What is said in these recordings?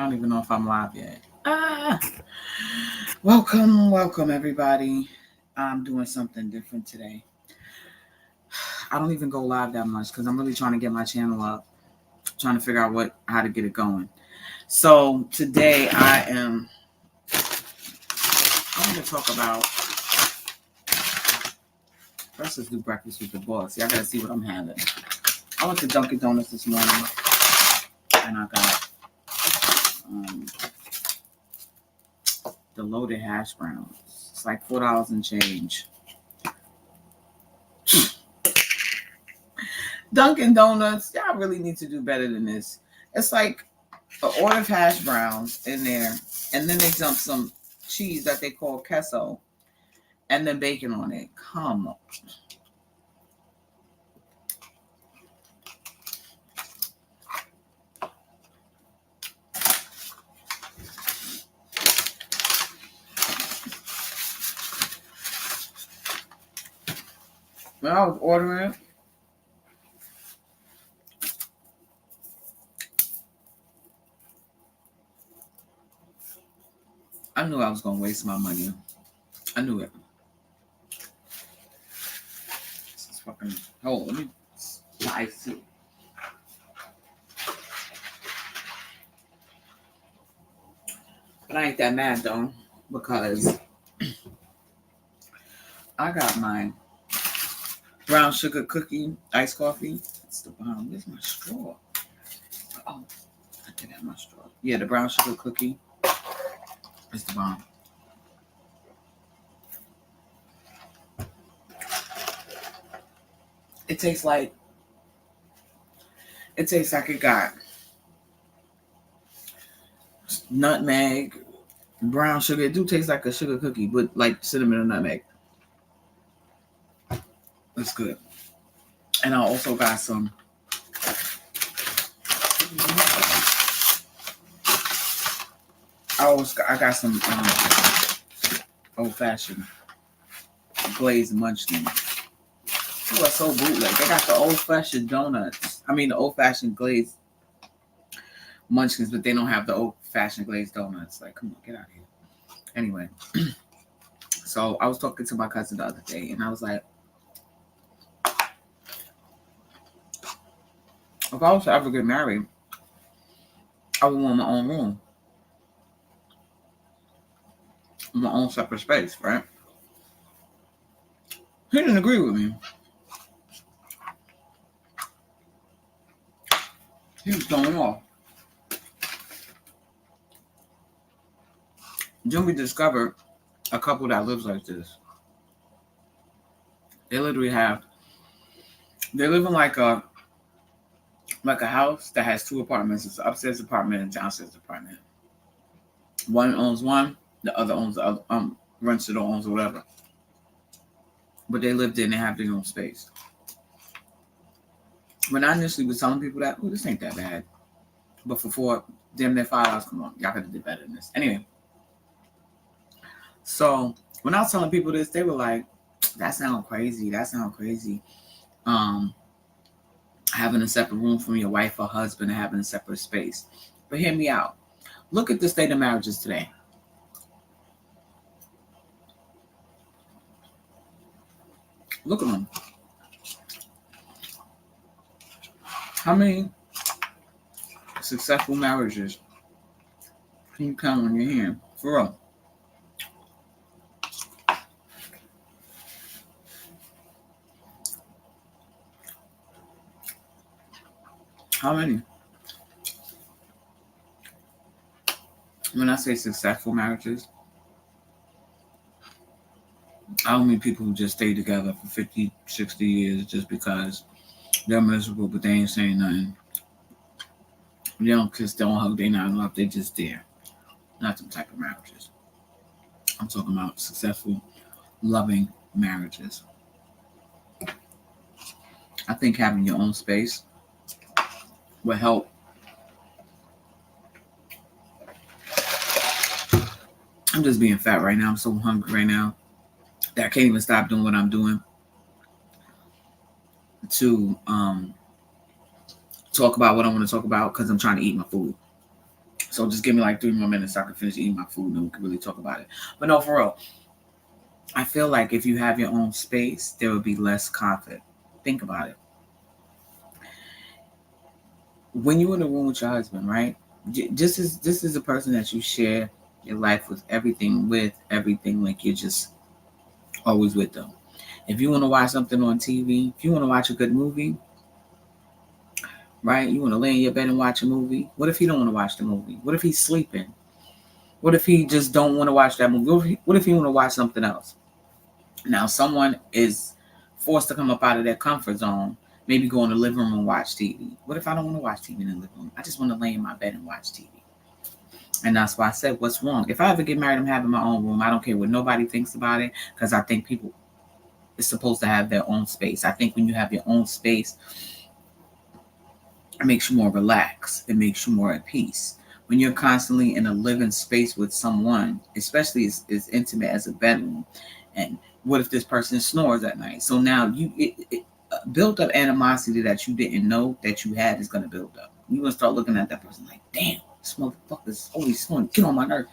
I don't even know if I'm live yet. Welcome, everybody. I'm doing something different today. I don't even go live that much because I'm really trying to get my channel up, trying to figure out how to get it going. So today I'm going to talk about. Let's just do breakfast with the boss. Y'all gotta see what I'm having. I went to Dunkin' Donuts this morning, and I got the loaded hash browns. It's like $4 and change. Dunkin' Donuts, y'all really need to do better than this. It's like an order of hash browns in there, and then they dump some cheese that they call queso, and then bacon on it. Come on. When I was ordering, I knew I was going to waste my money. I knew it. This is fucking... Hold on, let me slice it. But I ain't that mad, though, because I got my brown sugar cookie iced coffee. That's the bomb. Where's my straw? Oh, I did have my straw. Yeah, the brown sugar cookie is the bomb. It tastes like it got nutmeg, brown sugar. It do taste like a sugar cookie, but like cinnamon and nutmeg. That's good. And I also got some I got some old-fashioned glazed munchkins. Ooh, that's so bootleg. They got the old-fashioned donuts. I mean, the old-fashioned glazed munchkins, but they don't have the old-fashioned glazed donuts. Like, come on, get out of here. Anyway, so I was talking to my cousin the other day, and I was like, if I was to ever get married, I would want my own room. My own separate space, right? He didn't agree with me. He was going off. Then we discovered a couple that lives like this. They literally they live in like a house that has two apartments. It's an upstairs apartment and downstairs apartment. One owns one, the other owns the other, rents it or owns or whatever. But they lived in, they have their own space. When I initially was telling people that, oh, this ain't that bad. But for damn near $5, come on, y'all could have did better than this. Anyway. So when I was telling people this, they were like, that sounds crazy. That sounds crazy. Having a separate room from your wife or husband and having a separate space. But hear me out. Look at the state of marriages today. Look at them. How many successful marriages can you count on your hand? For real. How many? When I say successful marriages, I don't mean people who just stay together for 50, 60 years just because they're miserable, but they ain't saying nothing. They don't kiss, they don't hug, they not in love, they just there. Not them type of marriages. I'm talking about successful, loving marriages. I think having your own space will help. I'm just being fat right now. I'm so hungry right now that I can't even stop doing what I'm doing to talk about what I want to talk about because I'm trying to eat my food. So just give me like 3 more minutes so I can finish eating my food and we can really talk about it. But no, for real, I feel like if you have your own space, there will be less conflict. Think about it. When you're in a room with your husband, right? This is a person that you share your life with, everything like you're just always with them. If you want to watch something on TV, if you want to watch a good movie, right? You want to lay in your bed and watch a movie. What if he don't want to watch the movie? What if he's sleeping? What if he just don't want to watch that movie? What if he want to watch something else? Now, someone is forced to come up out of their comfort zone, maybe go in the living room and watch TV. What if I don't want to watch TV in the living room? I just want to lay in my bed and watch TV. And that's why I said, what's wrong? If I ever get married, I'm having my own room. I don't care what nobody thinks about it, because I think people is supposed to have their own space. I think when you have your own space, it makes you more relaxed. It makes you more at peace. When you're constantly in a living space with someone, especially as intimate as a bedroom, and what if this person snores at night? So now it built up animosity that you didn't know that you had is going to build up. You're going to start looking at that person like, damn, this motherfucker's always snoring. Get on my nerves.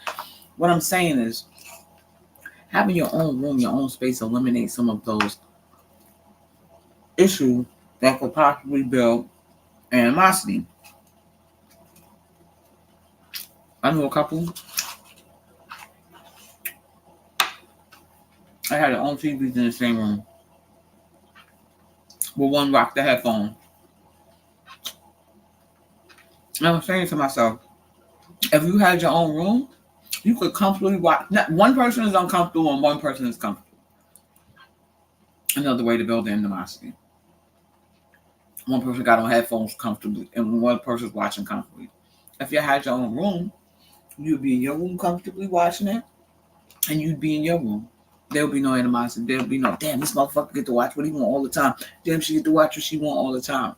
What I'm saying is, having your own room, your own space, eliminates some of those issues that could possibly build animosity. I knew a couple. I had their own TVs in the same room. But one rocked the headphone. And I was saying to myself, if you had your own room, you could comfortably watch. Not, one person is uncomfortable and one person is comfortable. Another way to build animosity. One person got on headphones comfortably and one person's watching comfortably. If you had your own room, you'd be in your room comfortably watching it, and you'd be in your room. There'll be no animosity. There'll be no, damn, this motherfucker get to watch what he want all the time. Damn, she get to watch what she want all the time.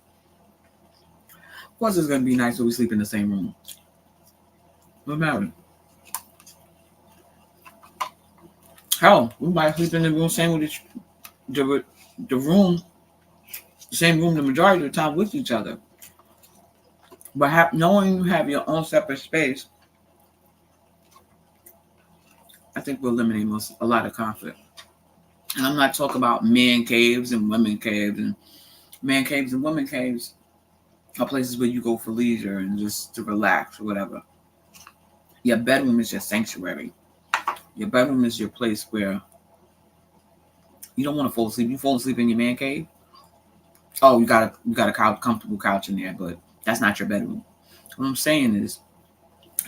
Of course, it's going to be nice when we sleep in the same room. We're married. Hell, we might sleep in the room, the room, the same room the majority of the time with each other. But knowing you have your own separate space, I think will eliminate a lot of conflict. And I'm not talking about man caves and women caves. And man caves and women caves are places where you go for leisure and just to relax or whatever. Your bedroom is your sanctuary. Your bedroom is your place where you don't want to fall asleep. You fall asleep in your man cave. Oh, you got a comfortable couch in there, but that's not your bedroom. What I'm saying is,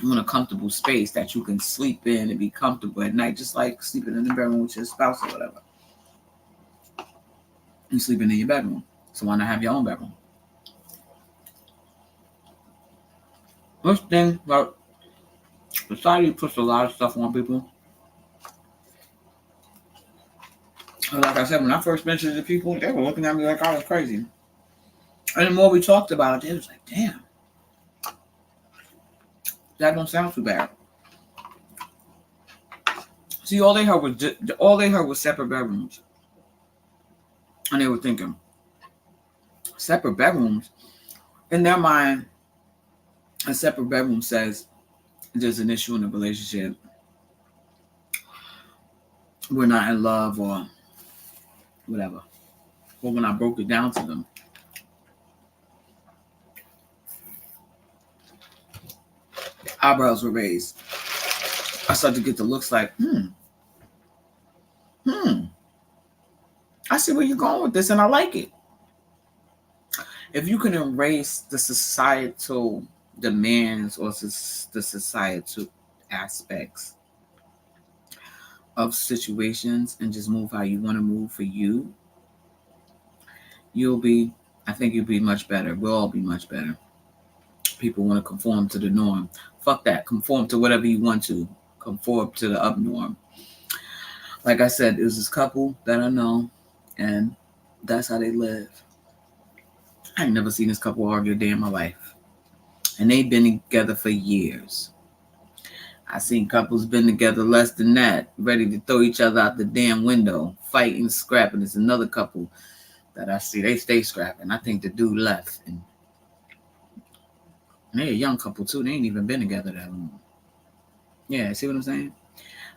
you want a comfortable space that you can sleep in and be comfortable at night, just like sleeping in the bedroom with your spouse or whatever. You're sleeping in your bedroom, so why not have your own bedroom? This thing about society puts a lot of stuff on people. Like I said, when I first mentioned it to people, they were looking at me like I was crazy. And the more we talked about it, it was like, damn, that don't sound too bad. See, all they heard was separate bedrooms, and they were thinking separate bedrooms. In their mind, a separate bedroom says there's an issue in the relationship. We're not in love or whatever. But when I broke it down to them, eyebrows were raised. I started to get the looks like, I see where you're going with this, and I like it. If you can erase the societal demands or the societal aspects of situations and just move how you want to move for you, I think you'll be much better. We'll all be much better. People want to conform to the norm. Fuck that. Conform to whatever you want to. Conform to the up norm. Like I said, there's this couple that I know, and that's how they live. I ain't never seen this couple argue a day in my life. And they've been together for years. I seen couples been together less than that, ready to throw each other out the damn window, fighting, scrapping. There's another couple that I see, they stay scrapping. I think the dude left. And And they're a young couple too. They ain't even been together that long. Yeah, see what I'm saying?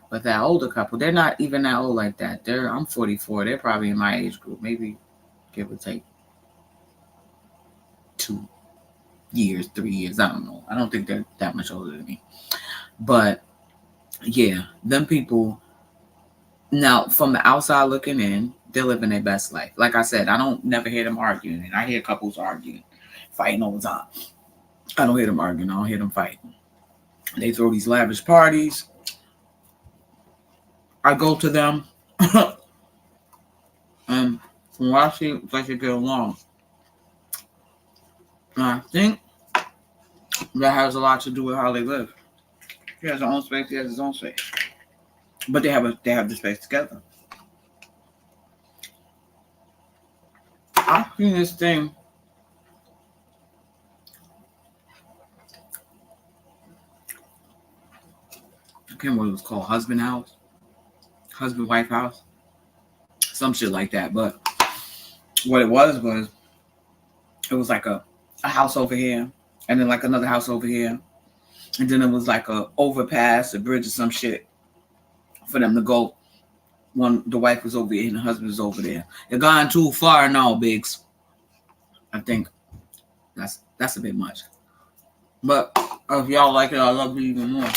But that older couple, they're not even that old like that. I'm 44. They're probably in my age group, maybe give or take 2 years, 3 years. I don't know. I don't think they're that much older than me. But yeah, them people. Now, from the outside looking in, they're living their best life. Like I said, I don't never hear them arguing, and I hear couples arguing, fighting all the time. I don't hear them arguing. I don't hear them fighting. They throw these lavish parties. I go to them, and from what I see, it's like they get along. And I think that has a lot to do with how they live. He has his own space. He has his own space, but they have the space together. I've seen this thing. I can't remember what it was called. Husband house, husband wife house, some shit like that. But what it was like a house over here, and then like another house over here, and then it was like a overpass, a bridge, or some shit for them to go. The wife was over here and the husband was over there. They're gone too far now, Biggs. I think that's a bit much. But if y'all like it, I love it even more.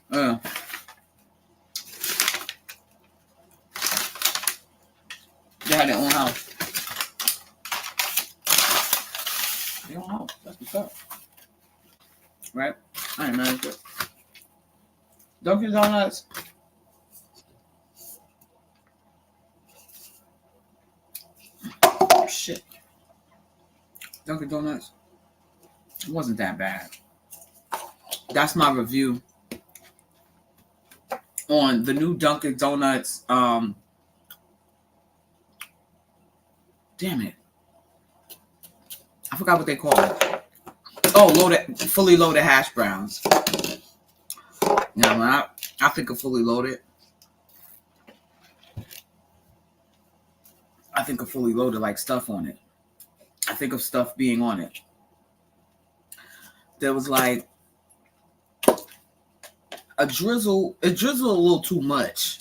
They had their own house. Their own house. That's what's up. Right? I ain't mad at it. Dunkin' Donuts. Shit. Dunkin' Donuts. It wasn't that bad. That's my review on the new Dunkin' Donuts. Damn it. I forgot what they call it. Oh, fully loaded hash browns. Now, when I think of fully loaded, I think of fully loaded like stuff on it. I think of stuff being on it. There was like a drizzle. It drizzled a little too much.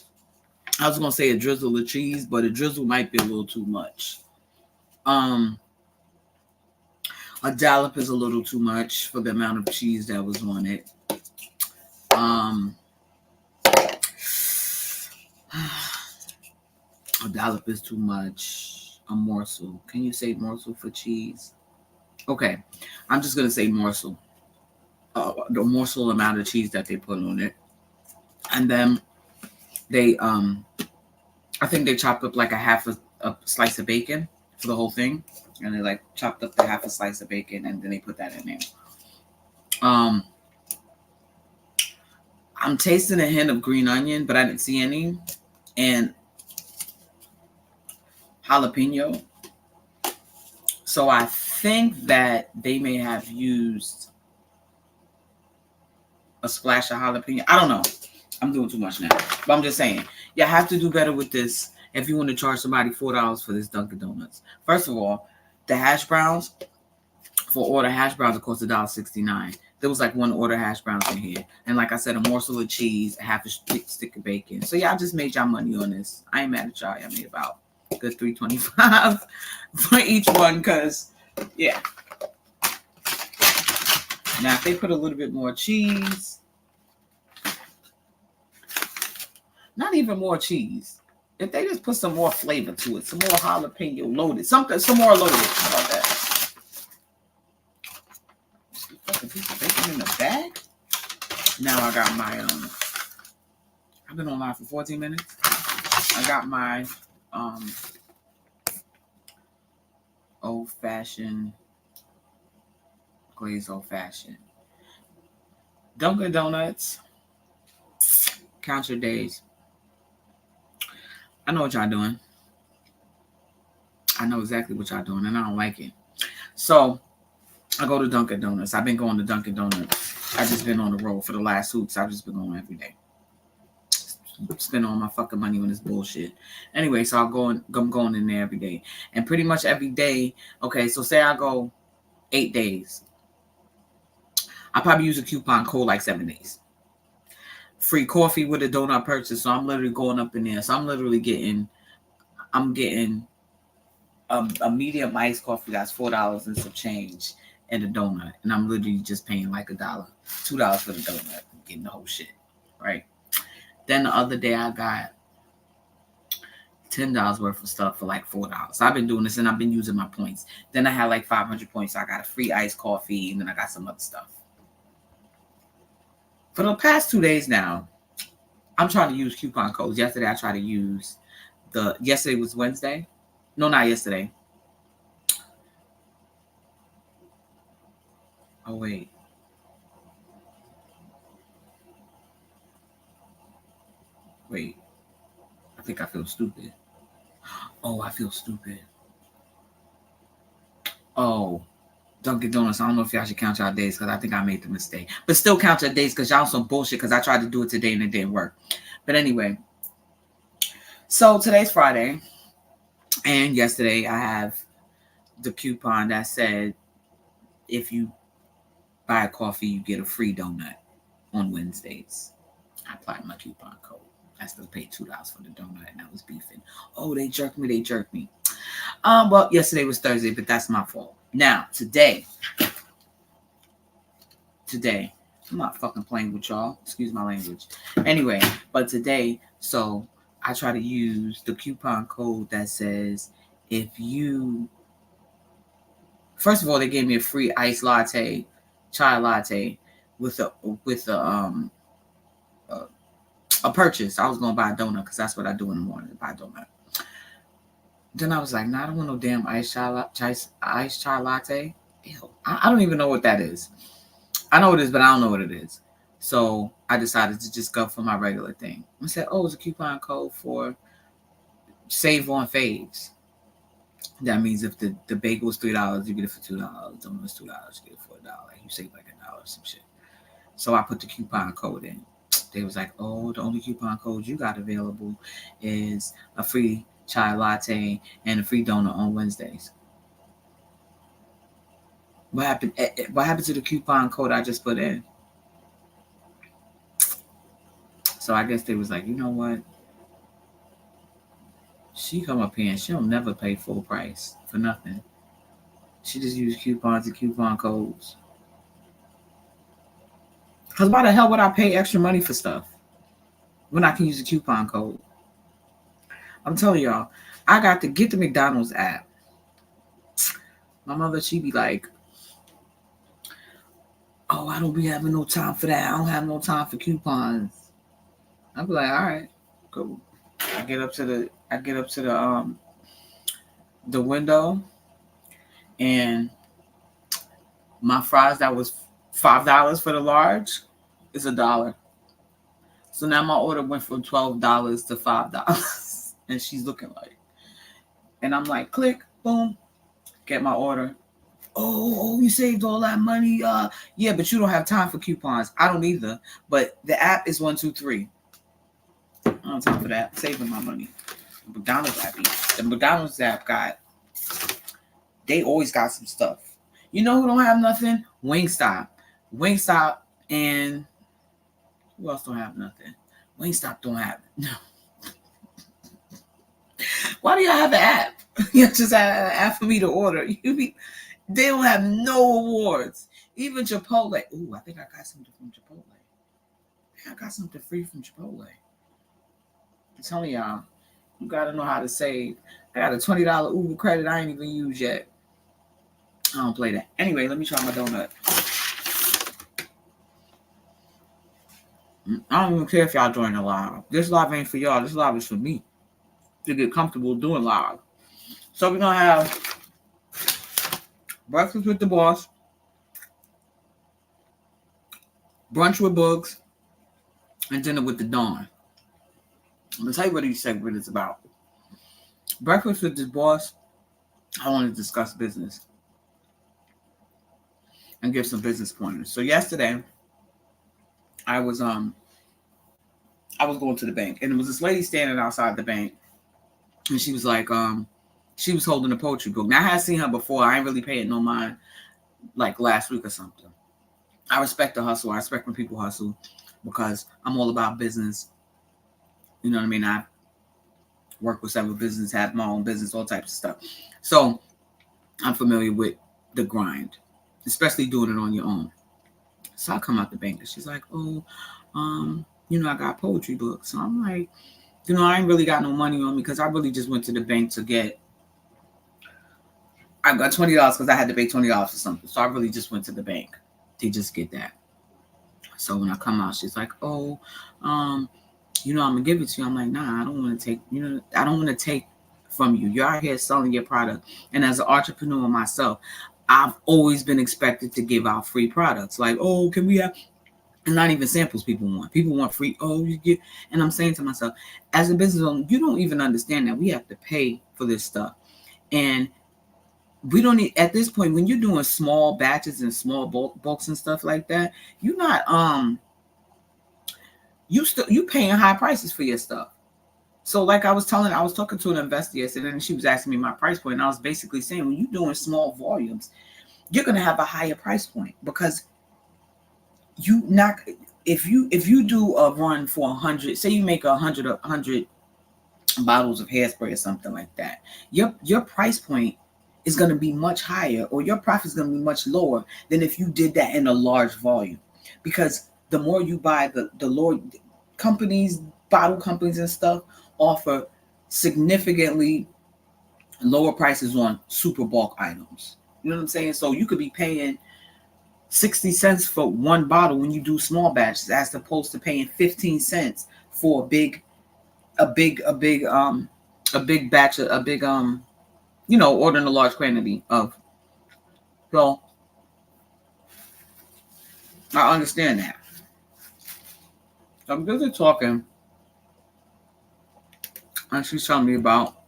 I was gonna say a drizzle of cheese, but a drizzle might be a little too much. A dollop is a little too much for the amount of cheese that was on it. A dollop is too much. A morsel. Can you say morsel for cheese? Okay, I'm just gonna say morsel. The morsel amount of cheese that they put on it, and then they I think they chopped up like a half a slice of bacon for the whole thing, and they like chopped up the half a slice of bacon, and then they put that in there. I'm tasting a hint of green onion, but I didn't see any, and jalapeno. So I think that they may have used a splash of jalapeno. I don't know. I'm doing too much now. But I'm just saying, you have to do better with this if you want to charge somebody $4 for this Dunkin' Donuts. First of all, the hash browns, for order hash browns, it cost $1.69. There was like one order hash browns in here. And like I said, a morsel of cheese, a half a stick of bacon. So y'all just made y'all money on this. I ain't mad at y'all. I made about a good $3.25 for each one because, yeah. Now, if they put a little bit more cheese, not even more cheese. If they just put some more flavor to it, some more jalapeno loaded, some more loaded. How about that? Fucking piece of bacon in the bag. Now I got my I've been online for 14 minutes. I got my old-fashioned glazed old-fashioned Dunkin' Donuts. Count your days. I know what y'all doing. I know exactly what y'all doing, and I don't like it. So I go to Dunkin' Donuts. I've been going to Dunkin' Donuts. I've just been on the road for the last weeks. I've just been going every day. Spend all my fucking money on this bullshit. Anyway, so I'm going in there every day. And pretty much every day, okay, so say I go 8 days. I probably use a coupon code like 7 days. Free coffee with a donut purchase. So I'm literally going up in there. So I'm getting a medium iced coffee that's $4 and some change and a donut. And I'm literally just paying like $1, $2 for the donut. I'm getting the whole shit. Right. Then the other day I got $10 worth of stuff for like $4. I've been doing this and I've been using my points. Then I had like 500 points. So I got a free iced coffee and then I got some other stuff. For the past 2 days now, I'm trying to use coupon codes. Yesterday I tried to use yesterday was Wednesday. No, not yesterday. Oh, wait. Wait. I think I feel stupid. Oh, I feel stupid. Oh, Dunkin' Donuts. I don't know if y'all should count y'all days because I think I made the mistake. But still count your days because y'all some bullshit because I tried to do it today and it didn't work. But anyway. So today's Friday. And yesterday I have the coupon that said if you buy a coffee, you get a free donut on Wednesdays. I applied my coupon code. I still paid $2 for the donut and I was beefing. Oh, they jerked me. Well, yesterday was Thursday, but that's my fault. Now, today, I'm not fucking playing with y'all. Excuse my language. Anyway, but today, so I try to use the coupon code that says if you, first of all, they gave me a free iced latte, chai latte with a purchase. I was gonna buy a donut because that's what I do in the morning, buy a donut. Then I was like, nah, I don't want no damn iced chai latte. Ew. I don't even know what that is. I know what it is, but I don't know what it is. So I decided to just go for my regular thing. I said, oh, it's a coupon code for save on faves. That means if the bagel is $3, you get it for $2. Donut is $2, you get it for $1. You save like $1 or some shit. So I put the coupon code in. They was like, oh, the only coupon code you got available is a free chai latte and a free donut on Wednesdays. What happened to the coupon code I just put in? So I guess they was like, you know what? She come up here and she'll never pay full price for nothing. She just use coupons and coupon codes. Because why the hell would I pay extra money for stuff when I can use a coupon code? I'm telling y'all, I got to get the McDonald's app. My mother, she be like, oh, I don't be having no time for that. I don't have no time for coupons. I'll be like, all right, cool. I get up to the window, and my fries that was $5 for the large is $1. So now my order went from $12 to $5, and she's looking like, and I'm like, click, boom, get my order. Oh, you saved all that money. Yeah, but you don't have time for coupons. I don't either. But the app is 1, 2, 3. I don't have time for that. Saving my money. The McDonald's app they always got some stuff. You know who don't have nothing? Wingstop, and who else don't have nothing? Wingstop don't have it. No. Why do y'all have an app? You just have an app for me to order. They don't have no awards. Even Chipotle. Ooh, I think I got something from Chipotle. I got something free from Chipotle. I'm telling y'all, you gotta know how to save. I got a $20 Uber credit I ain't even used yet. I don't play that. Anyway, let me try my donut. I don't even care if y'all join the live. This live ain't for y'all. This live is for me to get comfortable doing live. So we're gonna have breakfast with the boss, brunch with Bugs, and dinner with the Dawn. I'm gonna tell you what each segment is about. Breakfast with the boss, I want to discuss business and give some business pointers. So yesterday, I was going to the bank, and there was this lady standing outside the bank, and she was like, she was holding a poetry book. Now I had seen her before. I ain't really paying no mind. like last week or something. I respect the hustle. I respect when people hustle because I'm all about business. You know what I mean? I work with several businesses, have my own business, all types of stuff. So I'm familiar with the grind, especially doing it on your own. So I come out the bank and she's like, oh, I got poetry books. So I'm like, I ain't really got no money on me because I really just went to the bank to get, I got $20 because I had to pay $20 for something. So I really just went to the bank to just get that. So when I come out, she's like, oh, I'm going to give it to you. I'm like, nah, I don't want to take, I don't want to take from you. You're out here selling your product. And as an entrepreneur myself, I've always been expected to give out free products. Like, oh, can we have, and not even samples people want. People want free, oh, you get, and I'm saying to myself, as a business owner, you don't even understand that we have to pay for this stuff. And we don't need, at this point, when you're doing small batches and small bulks and stuff like that, you're not, you paying high prices for your stuff. So like I was talking to an investor yesterday and she was asking me my price point. And I was basically saying, when you're doing small volumes, you're going to have a higher price point because if you do a run for 100, say you make 100 bottles of hairspray or something like that, your price point is going to be much higher, or your profit is going to be much lower than if you did that in a large volume. Because the more you buy, the lower companies, bottle companies and stuff offer significantly lower prices on super bulk items. You know what I'm saying? So you could be paying 60 cents for one bottle when you do small batches, as opposed to paying 15 cents for a big batch, ordering a large quantity of. So I understand that. So I'm busy talking, and she's telling me about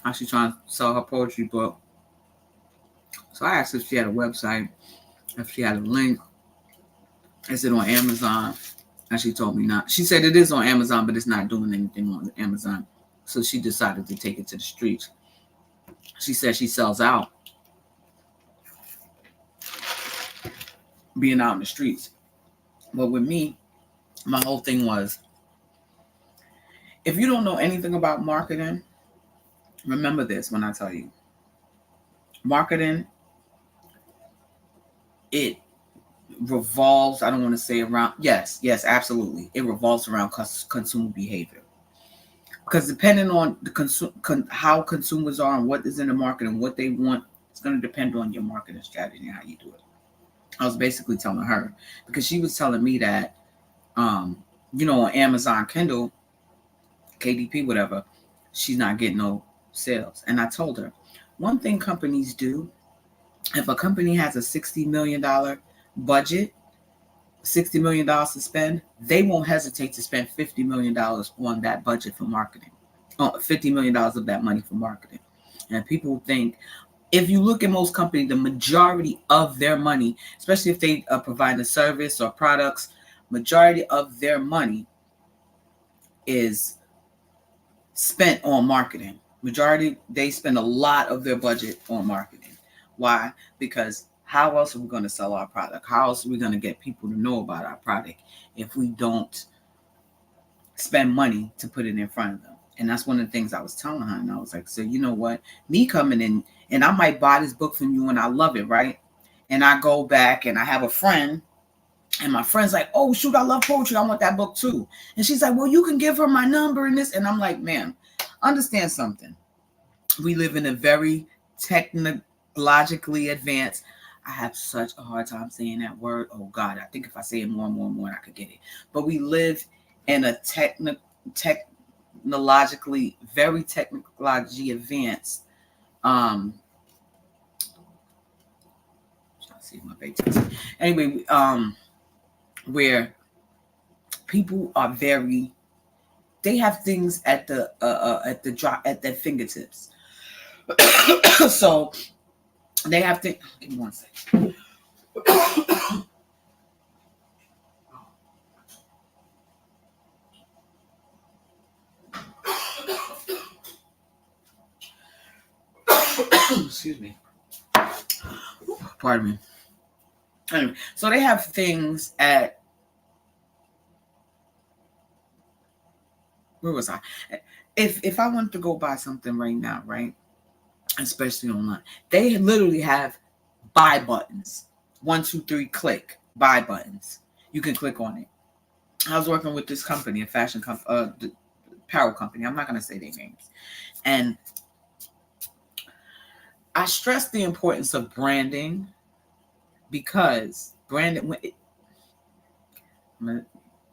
how she's trying to sell her poetry book. So I asked if she had a website, if she had a link. Is it on Amazon? And she told me not. She said it is on Amazon, but it's not doing anything on Amazon. So she decided to take it to the streets. She said she sells out being out in the streets. But with me, my whole thing was, if you don't know anything about marketing, remember this when I tell you. Marketing, it revolves, I don't want to say around, yes, absolutely. It revolves around consumer behavior. Because depending on the how consumers are and what is in the market and what they want, it's going to depend on your marketing strategy and how you do it. I was basically telling her, because she was telling me that, on Amazon Kindle, KDP, whatever, she's not getting no sales. And I told her, one thing companies do, if a company has a $60 million budget, $60 million to spend, they won't hesitate to spend $50 million on that budget for marketing. $50 million of that money for marketing. And people think, if you look at most companies, the majority of their money, especially if they provide a service or products, majority of their money is spent on marketing. Majority, they spend a lot of their budget on marketing. Why? Because how else are we going to sell our product? How else are we going to get people to know about our product if we don't spend money to put it in front of them? And that's one of the things I was telling her. And I was like, so you know what? Me coming in, and I might buy this book from you and I love it, right? And I go back and I have a friend, and my friend's like, oh, shoot, I love poetry. I want that book too. And she's like, well, you can give her my number and this. And I'm like, ma'am, understand something. We live in a very technologically advanced. I have such a hard time saying that word. Oh, God, I think if I say it more and more and more, I could get it. But we live in a very technologically advanced trying to see my page. Anyway, where people are they have things at their fingertips. So they have to, give me one second. Excuse me. Pardon me. Anyway, so they have things at, where was I? If I wanted to go buy something right now, right, especially online, they literally have buy buttons. 1, 2, 3, click buy buttons. You can click on it. I was working with this company, a fashion company, apparel company. I'm not gonna say their names, and I stress the importance of branding because branding.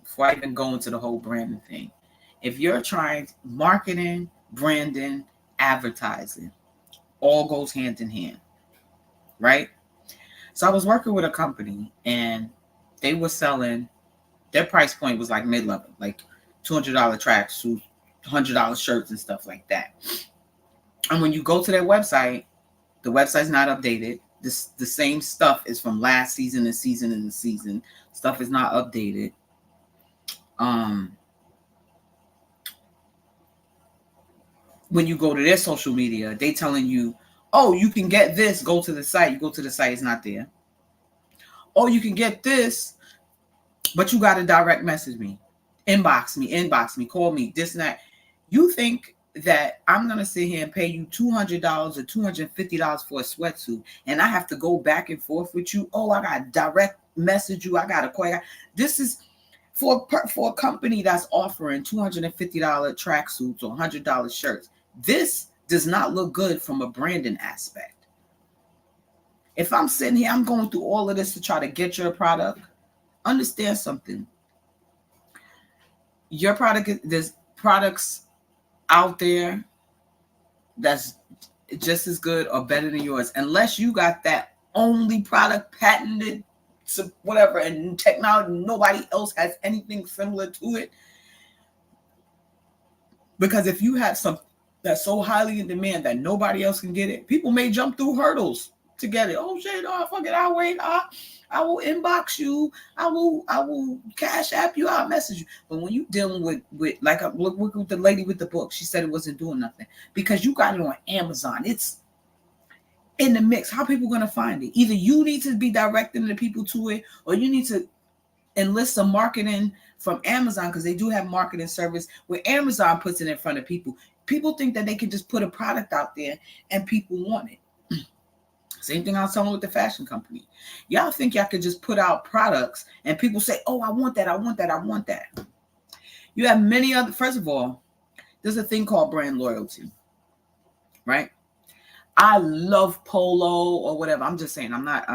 Before I even go into the whole branding thing, if you're trying marketing, branding, advertising, all goes hand in hand, right? So I was working with a company and they were selling, their price point was like mid-level, like $200 tracksuits, $100 shirts and stuff like that. And when you go to their website, the website's not updated. The same stuff is from last season and season and the season. Stuff is not updated. When you go to their social media, they telling you, oh, you can get this, go to the site. You go to the site, it's not there. Oh, you can get this, but you got to direct message me, inbox me, call me, this and that. You think that I'm going to sit here and pay you $200 or $250 for a sweatsuit, and I have to go back and forth with you? Oh, I got to direct message you. I got to call you. This is for a company that's offering $250 tracksuits or $100 shirts. This does not look good from a branding aspect. If I'm sitting here, I'm going through all of this to try to get your product. Understand something. Your product, there's products out there that's just as good or better than yours, unless you got that only product patented, whatever, and technology, nobody else has anything similar to it. Because if you have something that's so highly in demand that nobody else can get it, people may jump through hurdles to get it. Oh shit, oh fuck it, I'll wait. I will inbox you. I will cash app you. I'll message you. But when you dealing with like look with the lady with the book, she said it wasn't doing nothing because you got it on Amazon. It's in the mix. How people gonna find it? Either you need to be directing the people to it, or you need to enlist some marketing from Amazon, because they do have marketing service where Amazon puts it in front of people. People think that they can just put a product out there and people want it. Same thing I was telling with the fashion company. Y'all think y'all could just put out products and people say, oh, I want that, I want that, I want that. You have many other, first of all, there's a thing called brand loyalty, right? I love Polo or whatever. I'm just saying, I'm not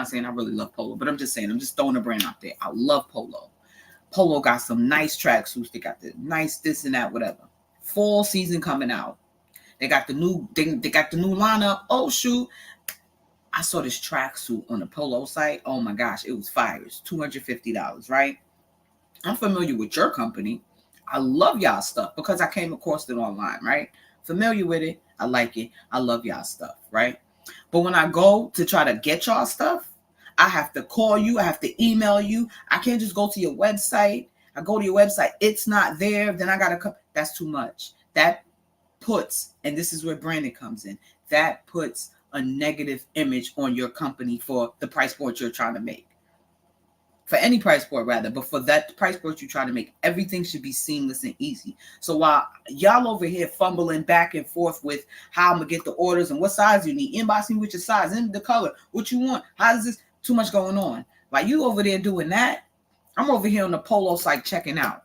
saying I really love Polo, but I'm just saying, I'm just throwing a brand out there. I love Polo. Polo got some nice tracksuits. They got the nice this and that, whatever. Fall season coming out. They got the new lineup. Oh shoot. I saw this tracksuit on the Polo site. Oh my gosh, it was fire. It's $250, right? I'm familiar with your company. I love y'all stuff because I came across it online, right? Familiar with it. I like it. I love y'all stuff, right? But when I go to try to get y'all stuff, I have to call you. I have to email you. I can't just go to your website. I go to your website. It's not there. Then I got to come. That's too much. That puts, and this is where branding comes in, that puts a negative image on your company for the price point you're trying to make. For any price point, rather, but for that price point you're trying to make, everything should be seamless and easy. So while y'all over here fumbling back and forth with how I'm gonna get the orders and what size you need, inbox me with your size and the color, what you want, how does this, too much going on. While you over there doing that, I'm over here on the Polo site checking out.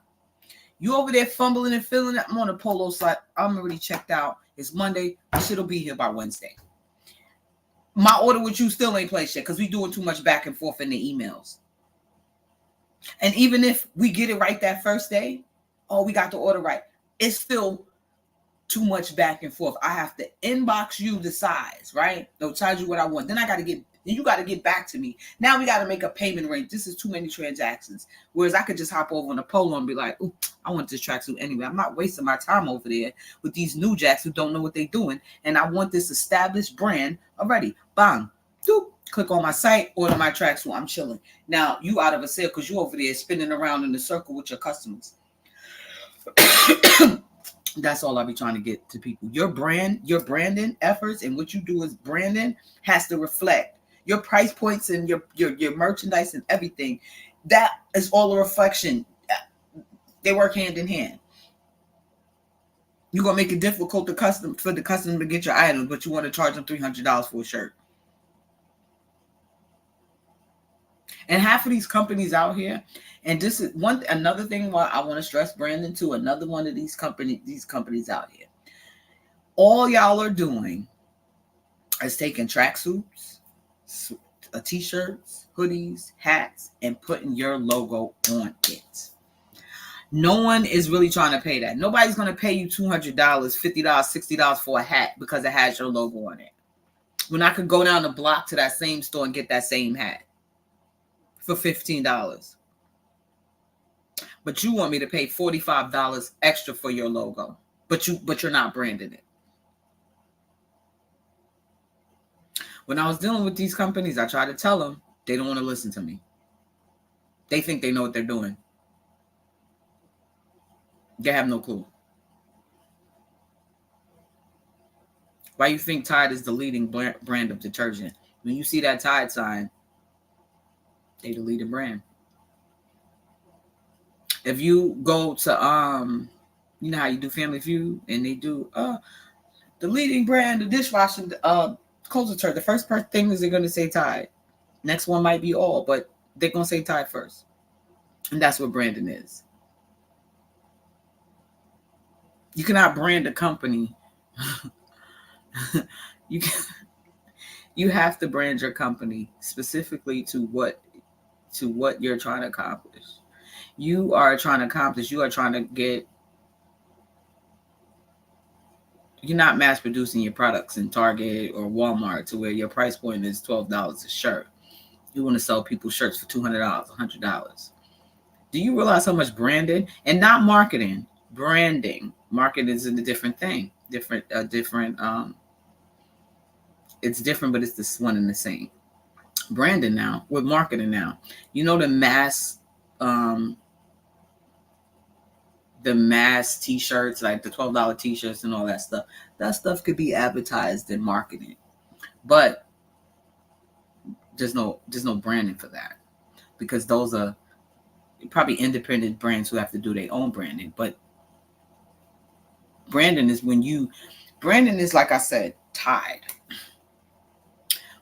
You over there fumbling and filling it. I'm on the Polo site. I'm already checked out. It's Monday. Shit'll be here by Wednesday. My order with you still ain't placed yet because we doing too much back and forth in the emails. And even if we get it right that first day, oh, we got the order right, it's still too much back and forth. I have to inbox you the size, right? They'll tell you what I want. Then you got to get back to me. Now we got to make a payment range. This is too many transactions. Whereas I could just hop over on a Polo and be like, ooh, I want this tracksuit anyway. I'm not wasting my time over there with these new jacks who don't know what they're doing. And I want this established brand already. Bang. Doop. Click on my site, order my tracksuit. I'm chilling. Now you out of a sale because you over there spinning around in a circle with your customers. That's all I be trying to get to people. Your branding efforts and what you do as branding has to reflect. your price points and your merchandise and everything, that is all a reflection. They work hand in hand. You're gonna make it difficult for the customer to get your items, but you want to charge them $300 for a shirt. And half of these companies out here, and this is another thing why I want to stress Brandon too. Another one of these companies out here. All y'all are doing is taking tracksuits, t-shirts, hoodies, hats, and putting your logo on it. No one is really trying to pay that. Nobody's going to pay you $200, $50, $60 for a hat because it has your logo on it. When I could go down the block to that same store and get that same hat for $15. But you want me to pay $45 extra for your logo. But you're not branding it. When I was dealing with these companies, I tried to tell them, they don't want to listen to me. They think they know what they're doing. They have no clue. Why you think Tide is the leading brand of detergent? When you see that Tide sign, they the leading brand. If you go to you know how you do Family Feud and they do the leading brand of dishwashing clothes detergent, the first thing is they're gonna say Tide. Next one might be all, but they're gonna say Tide first. And that's what branding is. You cannot brand a company. You have to brand your company specifically to what you're trying to accomplish. You are trying to get, you're not mass producing your products in Target or Walmart to where your price point is $12 a shirt. You want to sell people shirts for $200, $100. Do you realize how much branding and not marketing, branding? Marketing is a different thing. It's different, but it's this one and the same. Branding now, with marketing now, you know, the mass t-shirts, like the $12 t-shirts and all that stuff could be advertised and marketed, but there's no branding for that, because those are probably independent brands who have to do their own branding. But branding is like I said, Tide.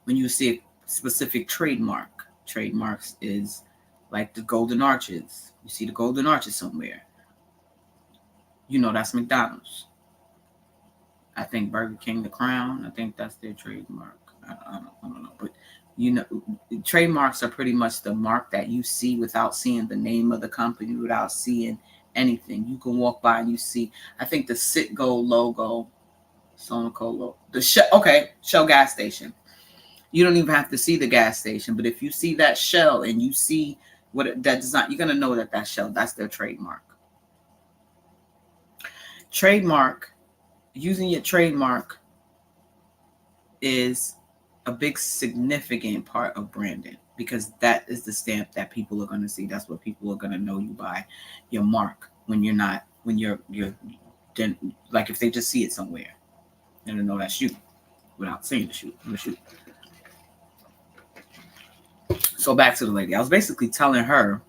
When you see a specific trademarks is like the golden arches. You see the golden arches somewhere, you know that's McDonald's. I think Burger King, the crown, I think that's their trademark. I don't know, but you know, trademarks are pretty much the mark that you see without seeing the name of the company, without seeing anything. You can walk by and you see, I think the Citgo logo, Sonoco logo, the Shell gas station. You don't even have to see the gas station, but if you see that Shell and you see that design, you're gonna know that that's Shell. That's their trademark. Using your trademark is a big significant part of branding, because that is the stamp that people are going to see. That's what people are going to know you by, your mark. When you're then, like, if they just see it somewhere, they're going to know that's you without seeing the shoe. So back to the lady. I was basically telling her,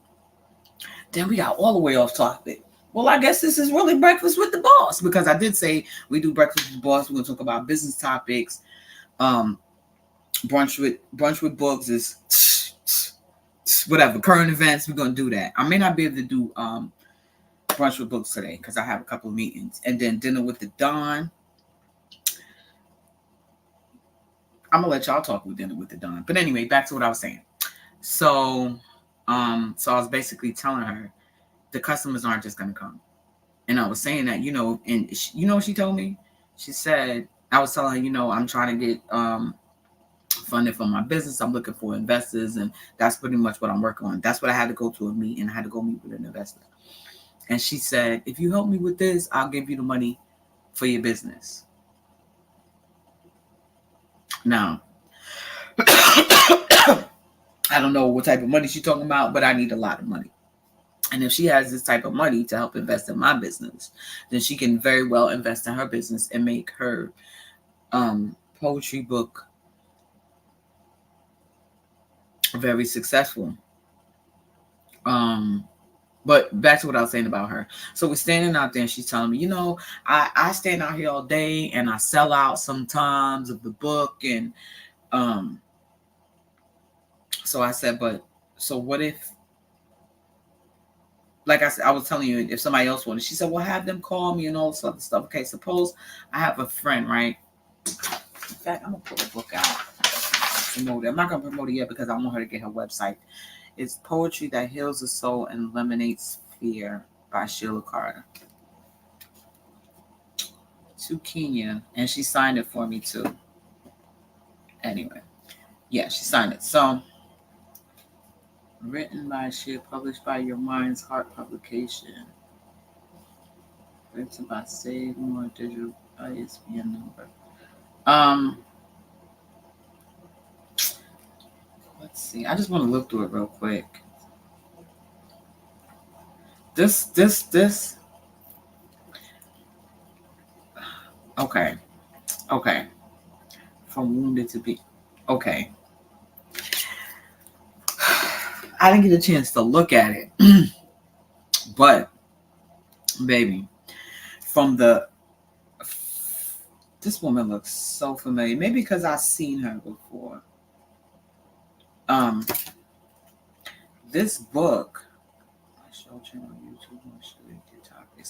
then we got all the way off topic. Well, I guess this is really Breakfast with the Boss, because I did say we do Breakfast with the Boss. We're going to talk about business topics. Brunch with books is whatever, current events. We're going to do that. I may not be able to do brunch with books today because I have a couple of meetings. And then dinner with the Don. I'm going to let y'all talk with dinner with the Don. But anyway, back to what I was saying. So I was basically telling her, the customers aren't just going to come. And I was saying that, you know, and you know what she told me? She said, I was telling her, you know, I'm trying to get funded for my business. I'm looking for investors, and that's pretty much what I'm working on. That's what I had to go to a meeting. I had to go meet with an investor. And she said, if you help me with this, I'll give you the money for your business. Now, I don't know what type of money she's talking about, but I need a lot of money. And if she has this type of money to help invest in my business, then she can very well invest in her business and make her poetry book very successful. But back to what I was saying about her. So we're standing out there and she's telling me, I stand out here all day and I sell out sometimes of the book. And um, so I said, but so what if, like I said, I was telling you, if somebody else wanted, she said, well, have them call me and all this other stuff. Okay, suppose I have a friend, right? In fact, I'm going to put a book out. Promote it. I'm not going to promote it yet because I want her to get her website. It's Poetry That Heals the Soul and Eliminates Fear by Sheila Carter. To Kenya, and she signed it for me too. Anyway, yeah, she signed it. So, written by Sheila, published by Your Mind's Heart Publication. Written by Save More Digital ISBN number. Let's see. I just want to look through it real quick. This. Okay. From wounded to be. Okay. I didn't get a chance to look at it, but baby, this woman looks so familiar. Maybe because I've seen her before. This book.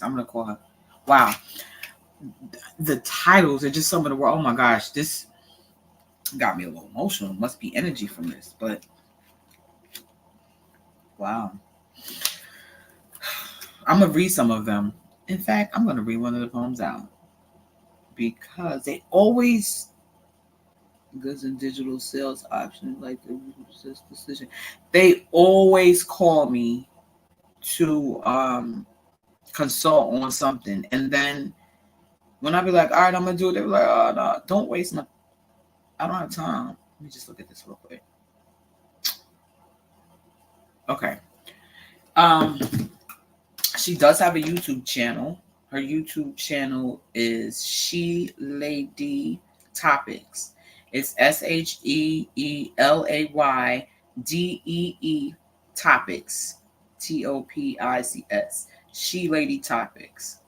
I'm gonna call her. Wow, the titles are just some of the words. Oh my gosh, this got me a little emotional. Must be energy from this, but wow. I'm gonna read some of them. In fact, I'm gonna read one of the poems out because they always goods and digital sales options like the decision. They always call me to consult on something, and then when I be like, all right, I'm gonna do it, they're like, oh no, don't waste my. I don't have time. Let me just look at this real quick. Okay. She does have a YouTube channel. Her YouTube channel is She Lady Topics. It's SheeLaydee Topics. Topics. She Lady Topics.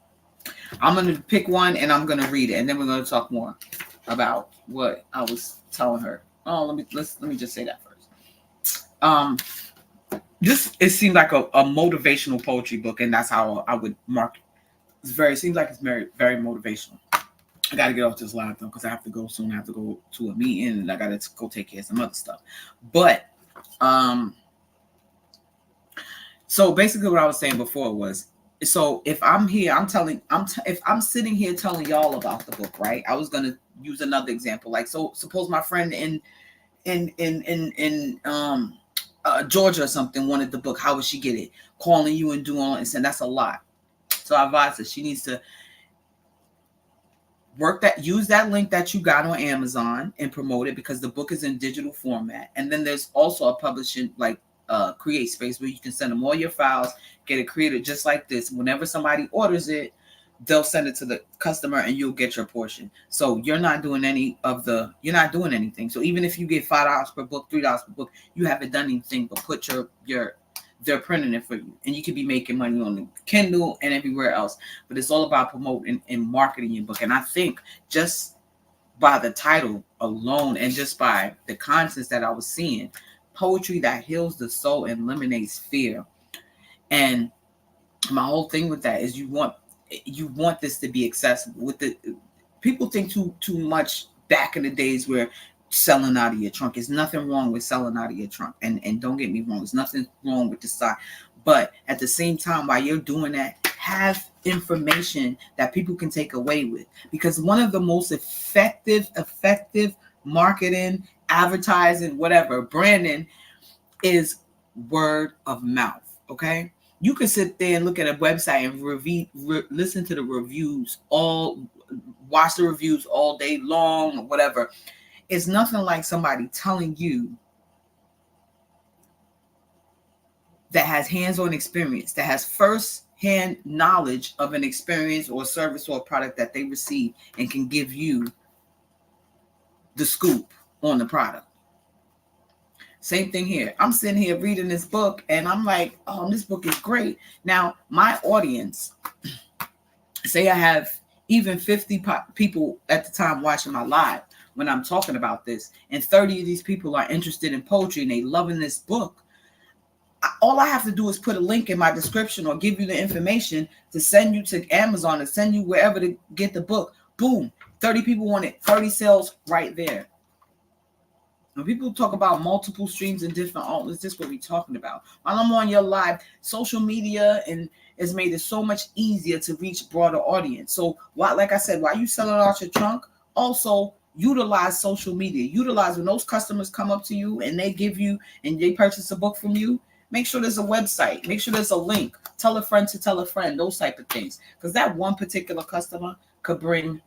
I'm gonna pick one and I'm gonna read it, and then we're gonna talk more about what I was telling her. Oh, let me just say that first. It seemed like a motivational poetry book, and that's how I would mark it. It seems like it's very, very motivational. I got to get off this live though because I have to go soon. I have to go to a meeting and I got to go take care of some other stuff. But so basically what I was saying before was, so if I'm here, if I'm sitting here telling y'all about the book, right? I was gonna use another example, like so. Suppose my friend in Georgia or something wanted the book. How would she get it? Calling you and doing all and saying that's a lot. So I advise her she needs to use that link that you got on Amazon and promote it because the book is in digital format. And then there's also a publishing create space where you can send them all your files, get it created just like this. Whenever somebody orders it, they'll send it to the customer and you'll get your portion. So you're not doing anything. So even if you get $5 per book, $3 per book, you haven't done anything but put they're printing it for you, and you could be making money on the Kindle and everywhere else. But it's all about promoting and marketing your book. And I think just by the title alone and just by the contents that I was seeing, Poetry That Heals the Soul and Eliminates Fear. And my whole thing with that is you want this to be accessible. With the people think too much back in the days where selling out of your trunk. There's nothing wrong with selling out of your trunk. And don't get me wrong, there's nothing wrong with the side. But at the same time, while you're doing that, have information that people can take away with. Because one of the most effective marketing, advertising, whatever, branding is word of mouth. Okay? You can sit there and look at a website and listen to the reviews, watch the reviews all day long or whatever. It's nothing like somebody telling you that has hands-on experience, that has first-hand knowledge of an experience or service or product that they receive and can give you the scoop on the product. Same thing here. I'm sitting here reading this book and I'm like, oh, this book is great. Now, my audience, say I have even 50 people at the time watching my live when I'm talking about this, and 30 of these people are interested in poetry and they loving this book. All I have to do is put a link in my description or give you the information to send you to Amazon and send you wherever to get the book. Boom. 30 people want it. 30 sales right there. When people talk about multiple streams and different outlets, this is what we're talking about. While I'm on your live, social media and has made it so much easier to reach broader audience. So, like I said, while you selling out your trunk, also utilize social media. Utilize when those customers come up to you and they give you and they purchase a book from you. Make sure there's a website. Make sure there's a link. Tell a friend to tell a friend. Those type of things. Because that one particular customer could bring,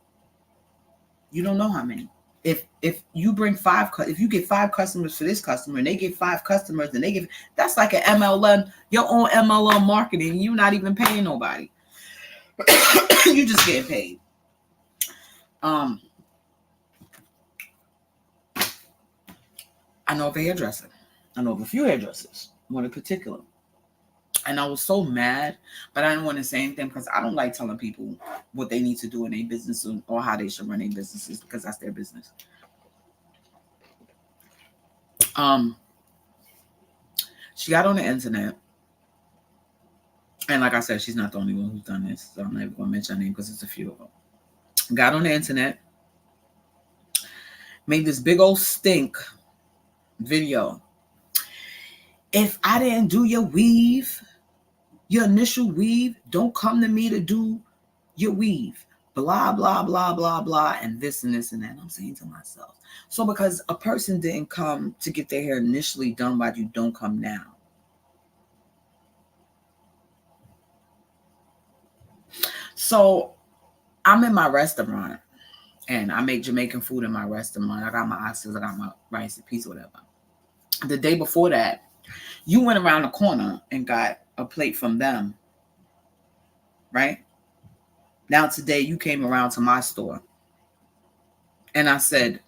you don't know how many. If you bring if you get 5 customers for this customer and they get 5 customers and they get, that's like an MLM, your own MLM marketing. You're not even paying nobody. You just getting paid. I know of a hairdresser. I know of a few hairdressers, one in particular. And I was so mad, but I didn't want to say anything because I don't like telling people what they need to do in their business or how they should run their businesses because that's their business. She got on the internet. And like I said, she's not the only one who's done this. So I'm not even going to mention her name because it's a few of them. Got on the internet. Made this big old stink video. If I didn't do your weave, your initial weave, don't come to me to do your weave. Blah, blah, blah, blah, blah, and this and this and that. And I'm saying to myself, so because a person didn't come to get their hair initially done, why you don't come now? So I'm in my restaurant and I make Jamaican food in my restaurant. I got my oxtails, I got my rice and peas, whatever. The day before that, you went around the corner and got a plate from them, right? Now today you came around to my store and I said,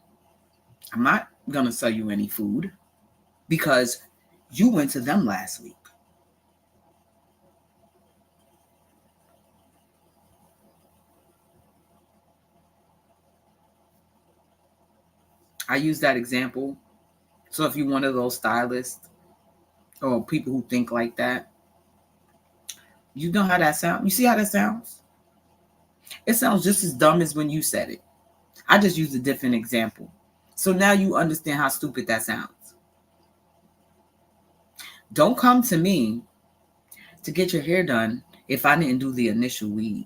I'm not going to sell you any food because you went to them last week. I use that example. So if you're one of those stylists or people who think like that, you know how that sounds? You see how that sounds? It sounds just as dumb as when you said it. I just used a different example. So now you understand how stupid that sounds. Don't come to me to get your hair done if I didn't do the initial weave.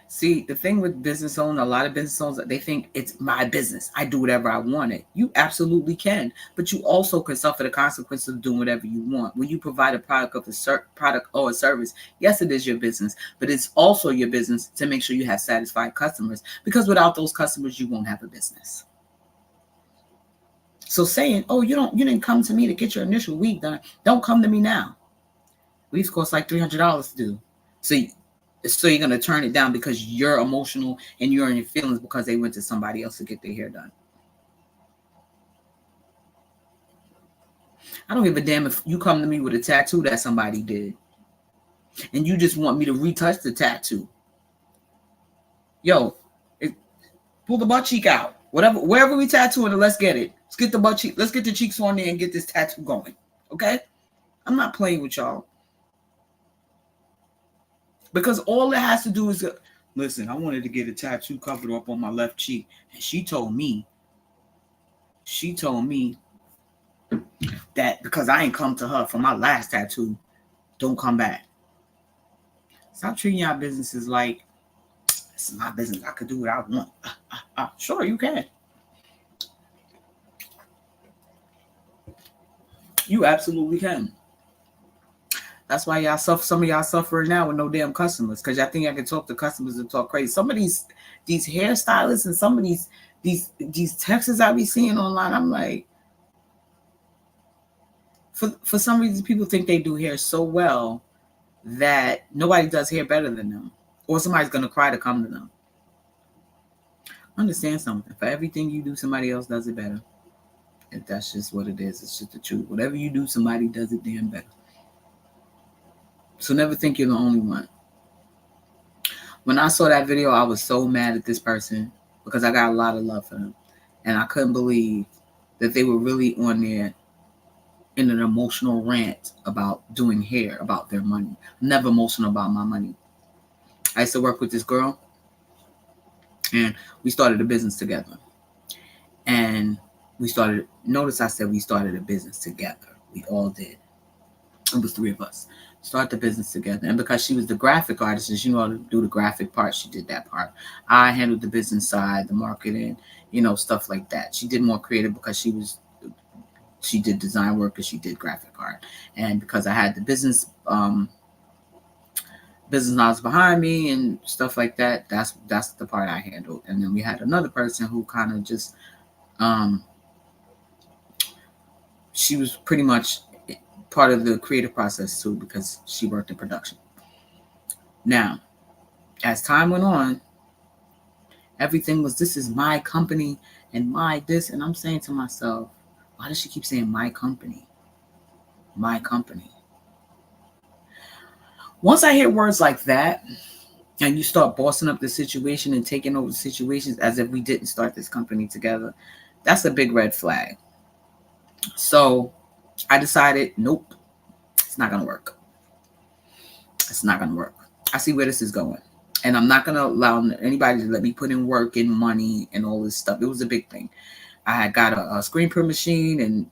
See, the thing with business owners, a lot of business owners, they think it's my business. I do whatever I want it. You absolutely can, but you also can suffer the consequences of doing whatever you want. When you provide a product or a service, yes, it is your business, but it's also your business to make sure you have satisfied customers, because without those customers, you won't have a business. So saying, oh, you didn't come to me to get your initial weave done. Don't come to me now. Weaves cost like $300 to do. So you're going to turn it down because you're emotional and you're in your feelings because they went to somebody else to get their hair done. I don't give a damn if you come to me with a tattoo that somebody did and you just want me to retouch the tattoo. Yo, pull the butt cheek out. Wherever we tattooing it, let's get it. Let's get the butt cheek. Let's get the cheeks on there and get this tattoo going. Okay? I'm not playing with y'all. Because all it has to do is, listen, I wanted to get a tattoo covered up on my left cheek. And she told me that because I ain't come to her for my last tattoo, don't come back. Stop treating y'all businesses like, it's my business. I could do what I want. Sure, you can. You absolutely can. That's why some of y'all suffering now with no damn customers, because y'all think I can talk to customers and talk crazy. Some of these hairstylists and some of these texts I be seeing online, I'm like, for some reason people think they do hair so well that nobody does hair better than them, or somebody's gonna cry to come to them. Understand something. For everything you do, somebody else does it better. And that's just what it is. It's just the truth. Whatever you do, somebody does it damn better. So never think you're the only one. When I saw that video, I was so mad at this person because I got a lot of love for them. And I couldn't believe that they were really on there in an emotional rant about doing hair, about their money. I'm never emotional about my money. I used to work with this girl, and we started a business together. And notice I said we started a business together. We all did. It was 3 of us. Start the business together. And because she was the graphic artist and she knew how to do the graphic part, she did that part. I handled the business side, the marketing, stuff like that. She did more creative because she did design work and she did graphic art. And because I had the business knowledge behind me and stuff like that, that's the part I handled. And then we had another person who kind of just she was pretty much part of the creative process too because she worked in production. Now, as time went on, everything was, this is my company and my this. And I'm saying to myself, why does she keep saying my company? My company. Once I hear words like that, and you start bossing up the situation and taking over the situations as if we didn't start this company together, that's a big red flag. So I decided, nope, it's not going to work. It's not going to work. I see where this is going. And I'm not going to allow anybody to let me put in work and money and all this stuff. It was a big thing. I had got a screen print machine and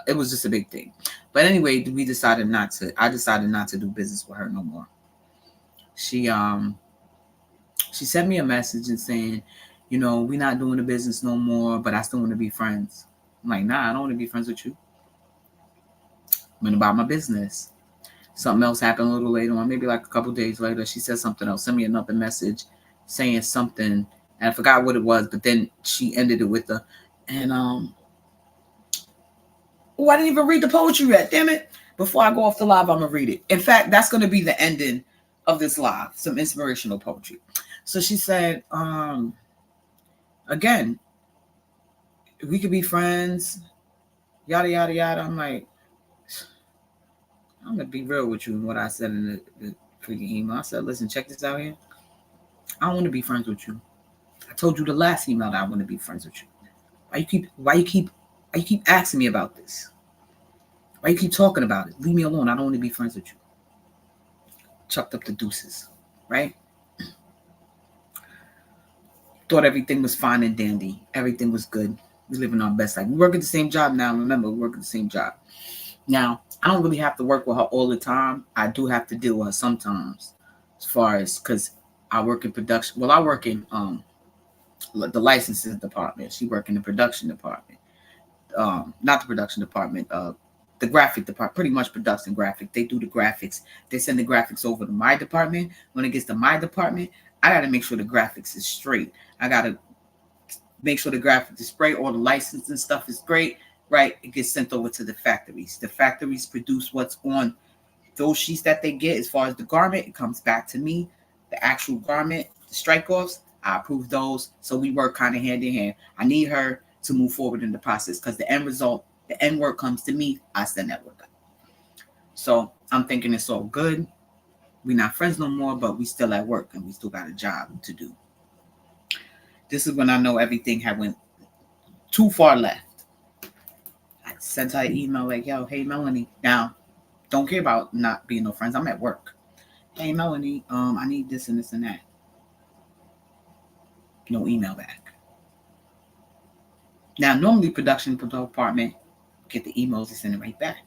it was just a big thing. But anyway, I decided not to do business with her no more. She sent me a message and saying, we're not doing the business no more, but I still want to be friends. I'm like, nah, I don't want to be friends with you. I went about my business. Something else happened a little later on, maybe like a couple days later. She said something else, sent me another message saying something, and I forgot what it was, but then she ended it with I didn't even read the poetry yet, damn it. Before I go off the live, I'm going to read it. In fact, that's going to be the ending of this live, some inspirational poetry. So she said, again, we could be friends, yada, yada, yada. I'm like, I'm going to be real with you in what I said in the freaking email. I said, listen, check this out here. I don't want to be friends with you. I told you the last email that I want to be friends with you. Why you keep asking me about this? Why you keep talking about it? Leave me alone. I don't want to be friends with you. Chucked up the deuces, right? Thought everything was fine and dandy. Everything was good. We living our best life. We work at the same job now. Remember, we work at the same job. Now, I don't really have to work with her all the time. I do have to deal with her sometimes, as far as because I work in production. Well, I work in the licensing department. She work in the production department. Not the production department. The graphic department, pretty much production graphic. They do the graphics. They send the graphics over to my department. When it gets to my department, I got to make sure the graphics is straight. I got to make sure the graphics is straight. All the license and stuff is great, right? It gets sent over to the factories. The factories produce what's on those sheets that they get. As far as the garment, it comes back to me. The actual garment, the strike-offs, I approve those. So we work kind of hand in hand. I need her to move forward in the process because the end result, the end work comes to me. I send that work out. So I'm thinking it's all good. We're not friends no more, but we still at work and we still got a job to do. This is when I know everything had went too far left. I sent her an email like, yo, hey, Melanie. Now, don't care about not being no friends. I'm at work. Hey, Melanie, I need this and this and that. No email back. Now, normally production department get the emails and send it right back.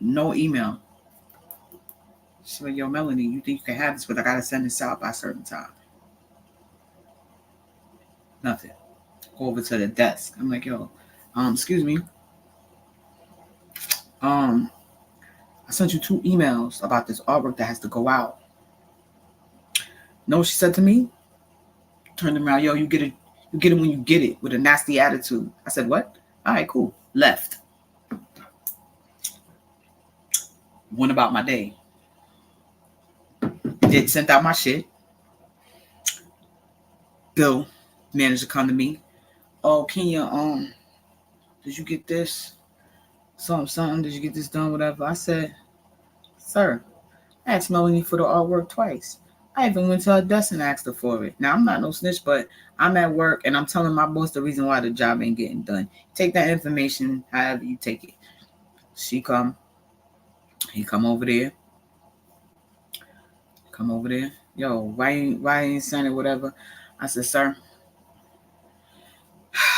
No email. She said, yo, Melanie, you think you can have this, but I got to send this out by a certain time. Nothing. Go over to the desk. I'm like, yo, excuse me. I sent you 2 emails about this artwork that has to go out. Know what she said to me? Turned around, yo, you get it when you get it, with a nasty attitude. I said, what? All right, cool. Left. Went about my day. Sent out my shit. bill manager come to me. Oh, can you did you get this? Something, did you get this done? Whatever. I said, sir, I asked Melanie for the artwork twice. I even went to her desk and asked her for it. Now I'm not no snitch, but I'm at work and I'm telling my boss the reason why the job ain't getting done. Take that information, however you take it. He come over there. Yo, why ain't send it, whatever? I said, sir,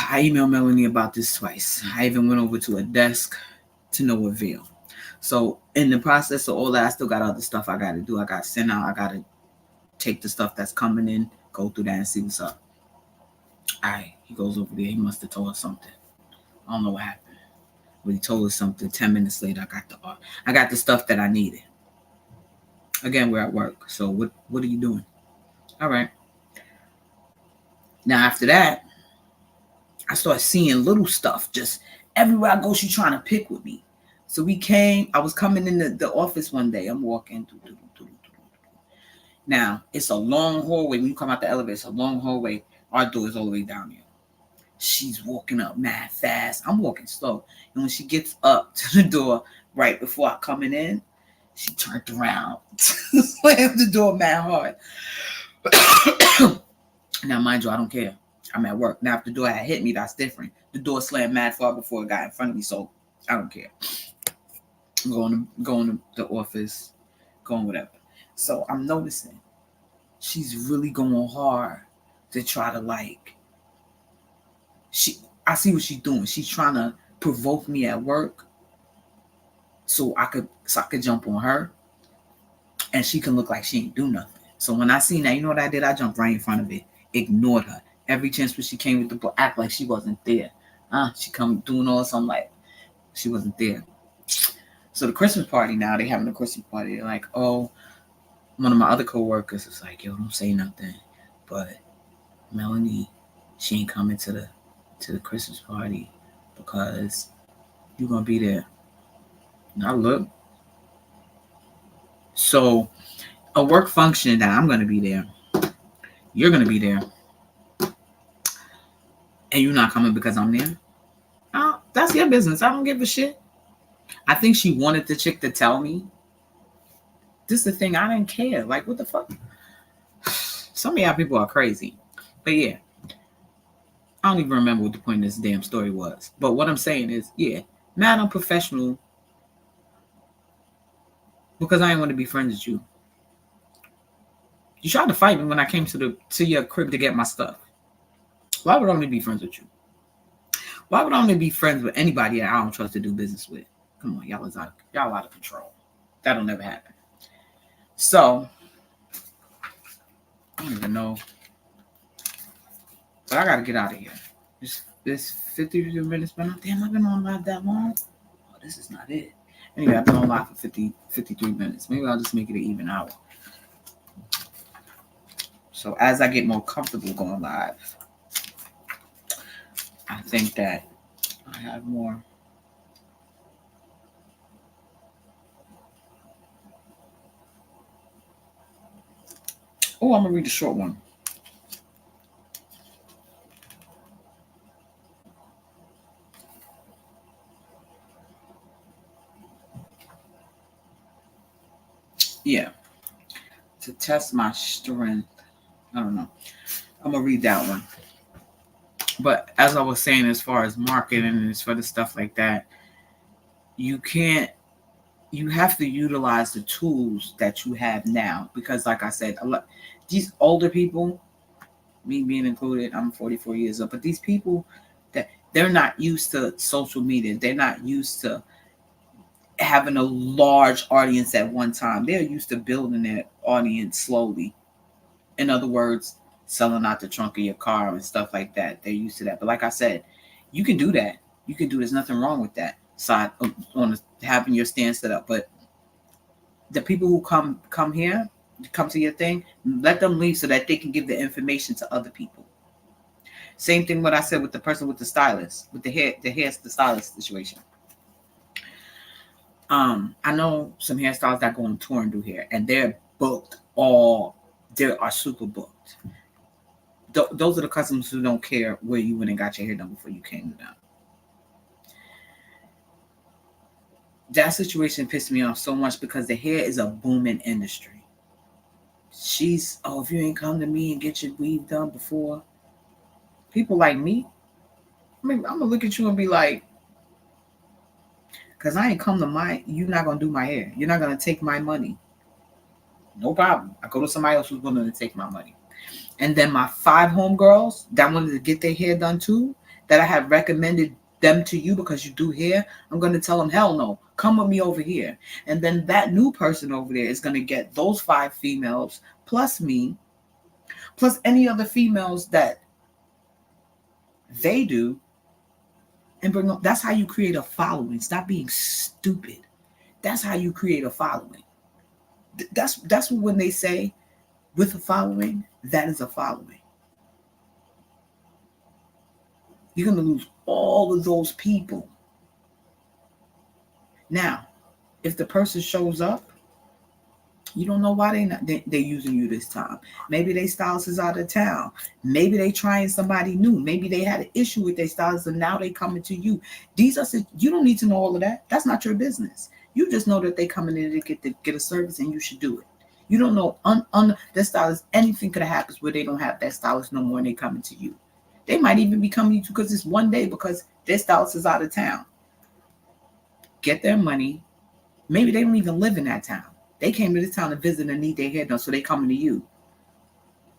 I emailed Melanie about this twice. I even went over to a desk to no avail. So in the process of all that, I still got other stuff I got to do. I got to send out. I got to take the stuff that's coming in, go through that and see what's up. All right, he goes over there. He must have told us something. I don't know what happened. But he told us something. 10 minutes later, I got the stuff that I needed. Again, we're at work. So what are you doing? All right. Now after that, I started seeing little stuff. Just everywhere I go, she trying to pick with me. So I was coming in the office one day. I'm walking. Now, it's a long hallway. When you come out the elevator, it's a long hallway. Our door is all the way down there. She's walking up mad fast. I'm walking slow. And when she gets up to the door right before I coming in, she turned around, slammed the door mad hard. Now, mind you, I don't care. I'm at work. Now, if the door had hit me, that's different. The door slammed mad far before it got in front of me, so I don't care. I'm going to the office, going whatever. So I'm noticing she's really going hard to try to I see what she's doing. She's trying to provoke me at work so I could jump on her and she can look like she ain't do nothing. So when I seen that, you know what I did? I jumped right in front of it, ignored her. Every chance when she came with the book, act like she wasn't there. She come doing all something like she wasn't there. So the Christmas party now, they having a Christmas party. They're like, oh, one of my other coworkers is like, yo, don't say nothing. But Melanie, she ain't coming to the Christmas party because you're gonna be there. And I look. So a work function that I'm gonna be there. You're gonna be there. And you're not coming because I'm there. Oh, that's your business. I don't give a shit. I think she wanted the chick to tell me. This is the thing. I didn't care. Like, what the fuck? Some of y'all people are crazy. But yeah. I don't even remember what the point of this damn story was. But what I'm saying is, yeah, mad unprofessional because I didn't want to be friends with you. You tried to fight me when I came to your crib to get my stuff. Why would I only be friends with you? Why would I only be friends with anybody that I don't trust to do business with? Come on, y'all out of control. That'll never happen. So, I don't even know. But I gotta get out of here. This 52 minutes been on. Damn, I've been on live that long. Oh, this is not it. Anyway, I've been on live for 53 minutes. Maybe I'll just make it an even hour. So as I get more comfortable going live, I think that I have more. Oh, I'm gonna read the short one. Yeah. To test my strength. I don't know. I'm gonna read that one. But as I was saying, as far as marketing and as for the stuff like that, you have to utilize the tools that you have now. Because like I said, these older people, me being included, I'm 44 years old, but these people that they're not used to social media. They're not used to having a large audience at one time. They're used to building their audience slowly. In other words, selling out the trunk of your car and stuff like that. They're used to that. But like I said, you can do that. You can do. There's nothing wrong with that side on having your stand set up. But the people who come here, come to your thing, let them leave so that they can give the information to other people. Same thing what I said with the person with the stylist, with the stylist situation. I know some hairstylists that go on tour and do hair, and they're booked they are super booked. those are the customers who don't care where you went and got your hair done before you came to them. That situation pissed me off so much because the hair is a booming industry. If you ain't come to me and get your weave done before, people like me, I mean, I'm gonna look at you and be like, because I ain't come to you're not gonna do my hair. You're not gonna take my money. No problem. I go to somebody else who's willing to take my money. And then my 5 homegirls that wanted to get their hair done too, that I have recommended them to you because you do hair, I'm going to tell them, hell no, come with me over here. And then that new person over there is going to get those 5 females plus me, plus any other females that they do, and bring up. That's how you create a following. Stop being stupid. That's how you create a following. That's when they say with a following, that is a following. You're going to lose all of those people. Now, if the person shows up, you don't know why they're using you this time. Maybe their stylist is out of town. Maybe they trying somebody new. Maybe they had an issue with their stylist and now they coming to you. You don't need to know all of that. That's not your business. You just know that they coming in to get a service and you should do it. You don't know their stylist. Anything could have happened where they don't have that stylist no more and they coming to you. They might even be coming to you because it's one day because their stylist is out of town. Get their money. Maybe they don't even live in that town. They came to this town to visit and need their hair done, so they coming to you.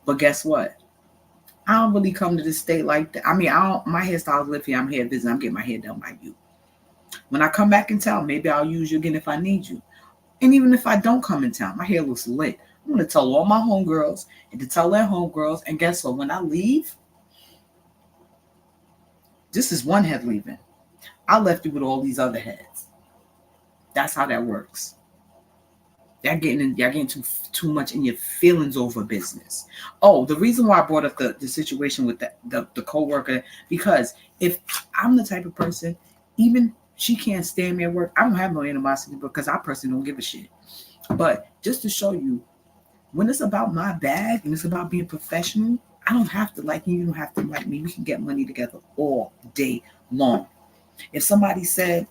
But guess what? I don't really come to this state like that. I mean, my hairstylist live here. I'm here visiting. I'm getting my hair done by you. When I come back in town, maybe I'll use you again if I need you. And even if I don't come in town, my hair looks lit. I'm going to tell all my homegirls and to tell their homegirls. And guess what? When I leave, this is one head leaving. I left you with all these other heads. That's how that works. Y'all getting too much in your feelings over business. Oh, the reason why I brought up the situation with the co-worker, because if I'm the type of person, even she can't stand me at work, I don't have no animosity because I personally don't give a shit. But just to show you, when it's about my bag and it's about being professional, I don't have to like you. You don't have to like me. We can get money together all day long. If somebody said,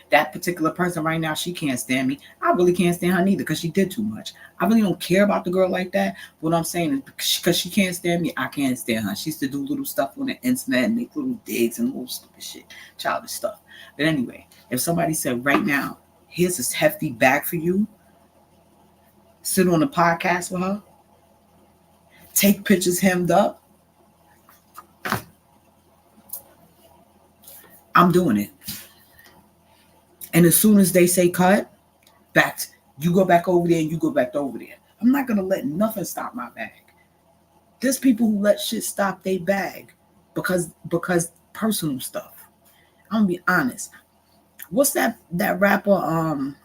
that particular person right now, she can't stand me, I really can't stand her neither because she did too much. I really don't care about the girl like that. What I'm saying is because she can't stand me, I can't stand her. She used to do little stuff on the internet and make little digs and little stupid shit, childish stuff. But anyway, if somebody said right now, here's this hefty bag for you, sit on a podcast with her, take pictures hemmed up, I'm doing it. And as soon as they say cut, you go back over there and you go back over there. I'm not going to let nothing stop my bag. There's people who let shit stop their bag because personal stuff. I'm going to be honest. What's that rapper,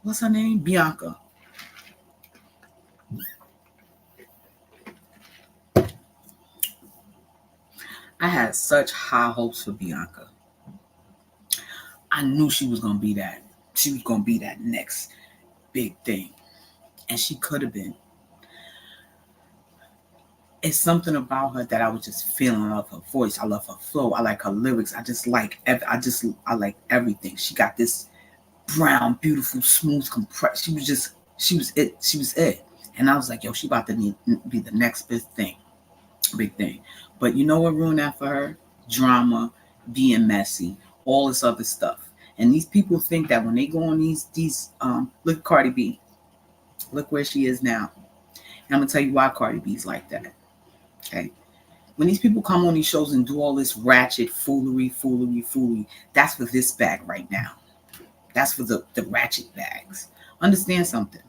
what's her name? Bianca. I had such high hopes for Bianca. I knew she was going to be that. She was going to be that next big thing. And she could have been. It's something about her that I was just feeling. I love her voice. I love her flow. I like her lyrics. I like everything. She got this brown, beautiful, smooth compression. She was it. And I was like, yo, she about to be the next big thing. But you know what ruined that for her? Drama, being messy, all this other stuff. And these people think that when they go on these look at Cardi B. Look where she is now. And I'm going to tell you why Cardi B's like that. Okay? When these people come on these shows and do all this ratchet foolery, that's for this bag right now. That's for the ratchet bags. Understand something.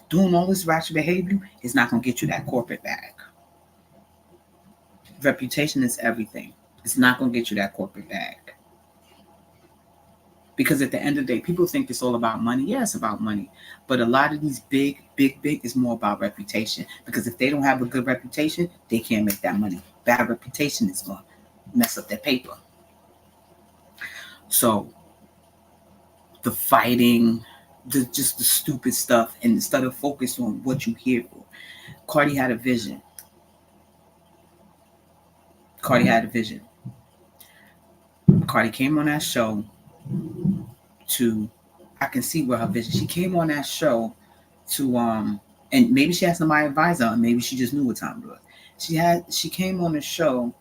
Doing all this ratchet behavior is not going to get you that corporate bag. Reputation is everything. It's not going to get you that corporate bag. Because at the end of the day, people think it's all about money. Yeah, it's about money. But a lot of these big is more about reputation. Because if they don't have a good reputation, they can't make that money. Bad reputation is going to mess up their paper. So the fighting, just the stupid stuff, and instead of focus on what you here for. Cardi had a vision. Cardi had a vision. Cardi came on that show to, I can see where her vision. She came on that show to and maybe she had somebody advise her, maybe she just knew what time it was. She came on the show.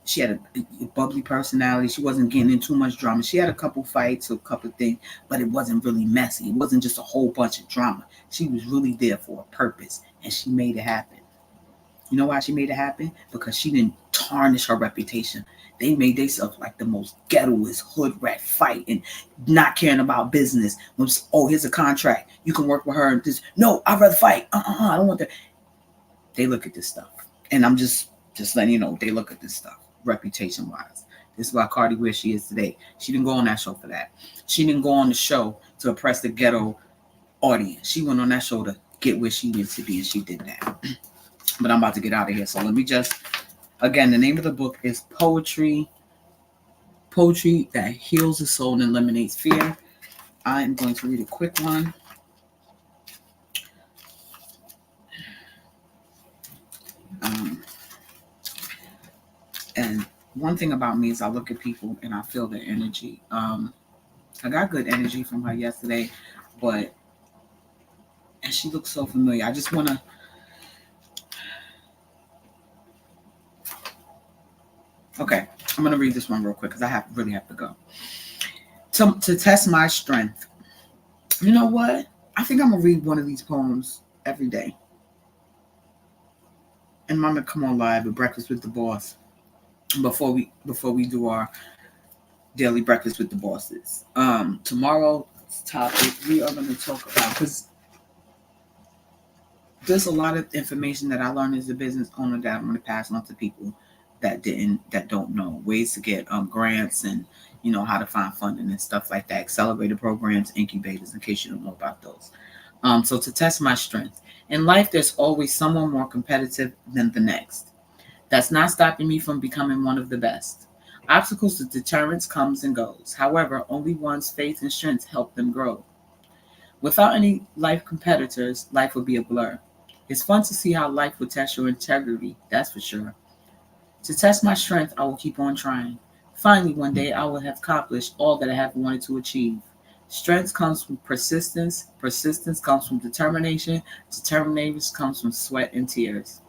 She had a bubbly personality. She wasn't getting in too much drama. She had a couple fights, a couple things, but it wasn't really messy. It wasn't just a whole bunch of drama. She was really there for a purpose, and she made it happen. You know why she made it happen? Because she didn't tarnish her reputation. They made themselves like the most ghettoest hood rat fight and not caring about business. Oh, here's a contract. You can work with her. And this. No, I'd rather fight. I don't want that. They look at this stuff. And I'm just letting you know, they look at this stuff, reputation-wise. This is why Cardi where she is today. She didn't go on that show for that. She didn't go on the show to impress the ghetto audience. She went on that show to get where she needs to be, and she did that. But I'm about to get out of here. So let me just, again, the name of the book is Poetry That Heals the Soul and Eliminates Fear. I'm going to read a quick one. And one thing about me is I look at people and I feel their energy. I got good energy from her yesterday, and she looks so familiar. I just want to, okay, I'm going to read this one real quick because I really have to go. To test my strength. You know what? I think I'm going to read one of these poems every day. And I'm going to come on live at Breakfast with the Boss before we do our daily Breakfast with the Bosses. Tomorrow's topic we are going to talk about, because there's a lot of information that I learned as a business owner that I'm going to pass on to people that don't know, ways to get grants and how to find funding and stuff like that, accelerator programs, incubators, in case you don't know about those. So to test my strength. In life, there's always someone more competitive than the next. That's not stopping me from becoming one of the best. Obstacles to deterrence comes and goes. However, only one's faith and strength help them grow. Without any life competitors, life would be a blur. It's fun to see how life will test your integrity, that's for sure. To test my strength, I will keep on trying. Finally, one day, I will have accomplished all that I have wanted to achieve. Strength comes from persistence. Persistence comes from determination. Determination comes from sweat and tears.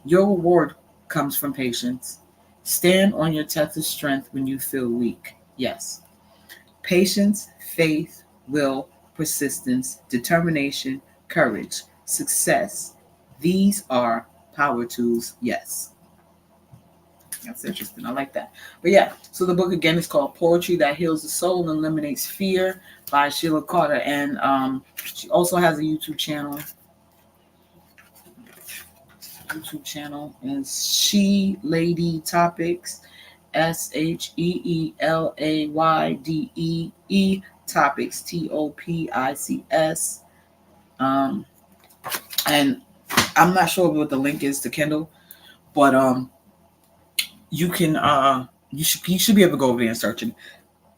Your reward comes from patience. Stand on your test of strength when you feel weak. Yes. Patience, faith, will, persistence, determination, courage, success. These are power tools. Yes. That's interesting. I like that. But yeah, so the book again is called Poetry That Heals the Soul and Eliminates Fear by Sheila Carter. And she also has a YouTube channel. YouTube channel is She Lady Topics. SheeLaydee Topics. TOPICS. And I'm not sure what the link is to Kindle, but you can you should be able to go over there and search it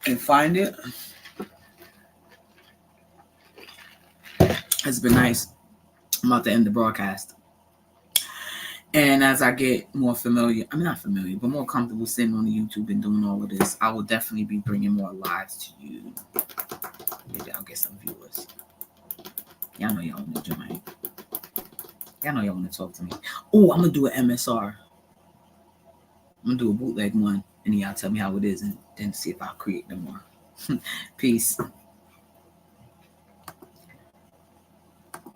and find it. It's been nice. I'm about to end the broadcast. And as I get more familiar, I'm not familiar, but more comfortable sitting on the YouTube and doing all of this, I will definitely be bringing more lives to you. Maybe I'll get some viewers. Y'all know y'all want to join. Y'all know y'all want to talk to me. Oh, I'm going to do an MSR. I'm going to do a bootleg one, and y'all tell me how it is, and then see if I'll create them more. Peace.